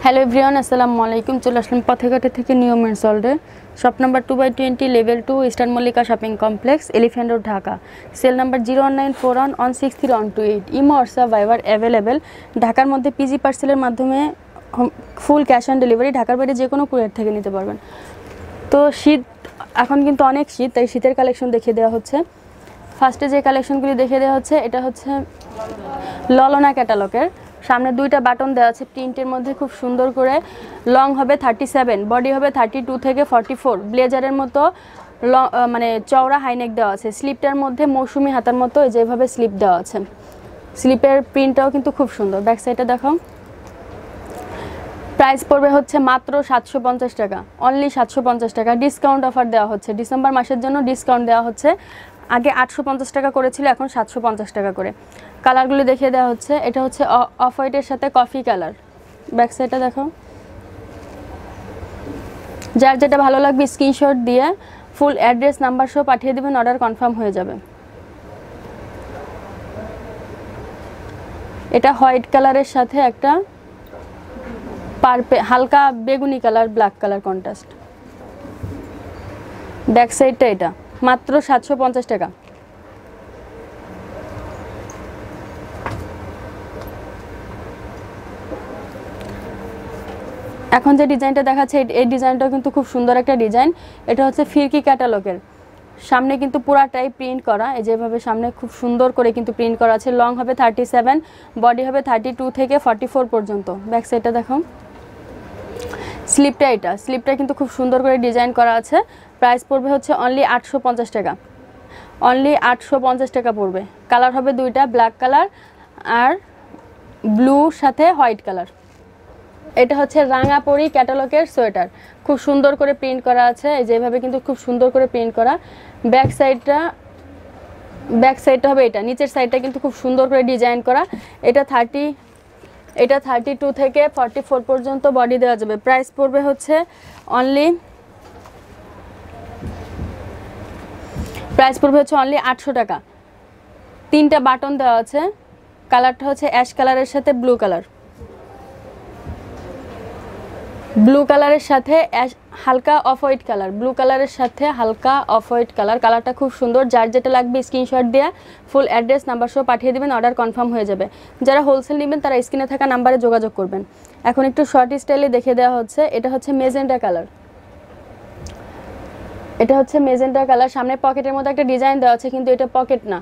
Hello everyone, আসসালামু আলাইকুম। চলে আসলাম পথেঘাটে থেকে নিউ মেন্স ওয়ার্ল্ডে। Shop number 2/20 level 2 Eastern Mallika Shopping Complex, Elephant Road, Dhaka. Cell number 01941163128। Imo WhatsApp Viber available. ঢাকার মধ্যে পিজি পার্সেলের মাধ্যমে ফুল ক্যাশ অন ডেলিভারি। ঢাকার বাইরে যে কোনো কুরিয়ার থেকে নিতে পারবেন। তো শীত এখন কিন্তু অনেক শীত, তাই শীতের কালেকশন দেখিয়ে দেওয়া হচ্ছে। ফার্স্টে যে কালেকশনগুলি দেখিয়ে দেওয়া হচ্ছে, এটা হচ্ছে ললনা ক্যাটালগের। সামনে দুইটা বাটন দেওয়া আছে প্রিন্টের মধ্যে, খুব সুন্দর করে। লং হবে 37, বডি হবে 32 থেকে 44। ব্লেজারের মতো মানে চওড়া হাইনেক দেওয়া আছে। স্লিপটার মধ্যে মৌসুমি হাতার মতো যেভাবে স্লিপ দেওয়া আছে। স্লিপের প্রিন্টটাও কিন্তু খুব সুন্দর। ব্যাক সাইডটা দেখো। প্রাইস পড়বে হচ্ছে মাত্র 750 টাকা, অনলি 750 টাকা। ডিসকাউন্ট অফার দেওয়া হচ্ছে, ডিসেম্বর মাসের জন্য ডিসকাউন্ট দেওয়া হচ্ছে। আগে 850 টাকা করেছিল, এখন 750 টাকা করে। কালারগুলো দেখিয়ে দেওয়া হচ্ছে। এটা হচ্ছে অফ হোয়াইটের সাথে কফি কালার। ব্যাক সাইডটা দেখো। যার যেটা ভালো লাগবে স্ক্রিনশট দিয়ে ফুল অ্যাড্রেস নাম্বার সহ পাঠিয়ে দেবেন, অর্ডার কনফার্ম হয়ে যাবে। এটা হোয়াইট কালারের সাথে একটা হালকা বেগুনি colour, black colour contrast. Back সাইডটা এটা মাত্র 750 টাকা। এখন যে ডিজাইনটা দেখাচ্ছে, এই ডিজাইনটাও কিন্তু খুব সুন্দর একটা ডিজাইন। এটা হচ্ছে ফিরকি ক্যাটালগের। সামনে কিন্তু পুরাটাই প্রিন্ট করা, এই যেভাবে সামনে খুব সুন্দর করে কিন্তু প্রিন্ট করা আছে। লং হবে 37, বডি হবে 32 থেকে 44 পর্যন্ত। ব্যাক সাইডটা দেখো। স্লিপটা এটা, স্লিপটা কিন্তু খুব সুন্দর করে ডিজাইন করা আছে। প্রাইস পড়বে হচ্ছে অনলি 850 টাকা, অনলি 850 টাকা পড়বে। কালার হবে দুইটা, ব্ল্যাক কালার আর ব্লুর সাথে হোয়াইট কালার। এটা হচ্ছে রাঙাপরি ক্যাটালগের সোয়েটার, খুব সুন্দর করে প্রিন্ট করা আছে, যেভাবে কিন্তু খুব সুন্দর করে প্রিন্ট করা। ব্যাক সাইডটা হবে এটা, নিচের সাইডটা কিন্তু খুব সুন্দর করে ডিজাইন করা। এটা 32 থেকে 44 পর্যন্ত বডি দেওয়া যাবে। প্রাইস পড়বে হচ্ছে অনলি 800 টাকা। তিনটা বাটন দেওয়া আছে। কালারটা হচ্ছে অ্যাশ কালারের সাথে ব্লু কালার, ব্লু কালারের সাথে হালকা অফ হোয়াইট কালার, ব্লু কালারের সাথে হালকা অফ হোয়াইট কালার। কালারটা খুব সুন্দর। যার যেটা লাগবে স্ক্রিনশট দিয়ে ফুল অ্যাড্রেস নাম্বার সহ পাঠিয়ে দেবেন, অর্ডার কনফার্ম হয়ে যাবে। যারা হোলসেল নেবেন তারা স্ক্রিনে থাকা নাম্বারে যোগাযোগ করবেন। এখন একটু শর্ট স্টাইলে দেখে দেওয়া হচ্ছে। এটা হচ্ছে মেজেন্টা কালার, এটা হচ্ছে মেজেন্টা কালার। সামনে পকেটের মধ্যে একটা ডিজাইন দেওয়া আছে, কিন্তু এটা পকেট না।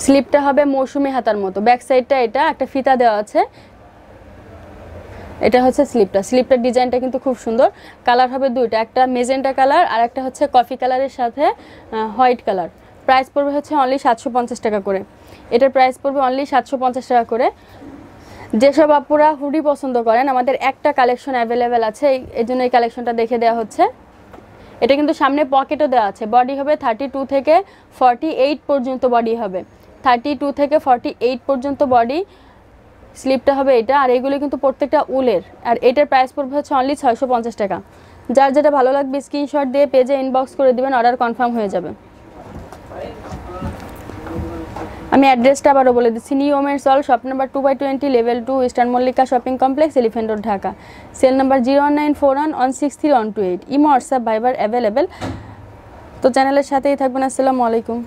স্লিপটা হবে মৌসুমি হাতার মতো। ব্যাক সাইডটা এটা একটা ফিতা দেওয়া আছে। এটা হচ্ছে স্লিপটার ডিজাইনটা কিন্তু খুব সুন্দর। কালার হবে দুইটা, একটা মেজেন্টা কালার আর একটা হচ্ছে কফি কালারের সাথে হোয়াইট কালার। প্রাইস পড়বে হচ্ছে অনলি 750 টাকা করে। এটার প্রাইস পড়বে অনলি 750 টাকা করে। যেসব আপুরা হুডি পছন্দ করেন, আমাদের একটা কালেকশন অ্যাভেলেবেল আছে, এই জন্য এই কালেকশনটা দেখে দেওয়া হচ্ছে। এটা কিন্তু সামনে পকেটও দেওয়া আছে। বডি হবে 32 থেকে 48 পর্যন্ত বডি হবে, 32 থেকে 48 পর্যন্ত বডি। স্লিপটা হবে এটা, আর এইগুলো কিন্তু প্রত্যেকটা উলের। আর এটার প্রাইস পড়বে হচ্ছে অনলি 650 টাকা। যার যেটা ভালো লাগবে স্ক্রিনশট দিয়ে পেজে ইনবক্স করে দিবেন, অর্ডার কনফার্ম হয়ে যাবে। আমি অ্যাড্রেসটা আবারও বলে দিচ্ছি। New Men's World, shop number 2/20 level 2 Eastern Mallika Shopping Complex, Elephant Road, Dhaka. Cell number 01941163128। Imo WhatsApp Viber available. তো চ্যানেলের সাথেই থাকবেন। আসসালামু আলাইকুম।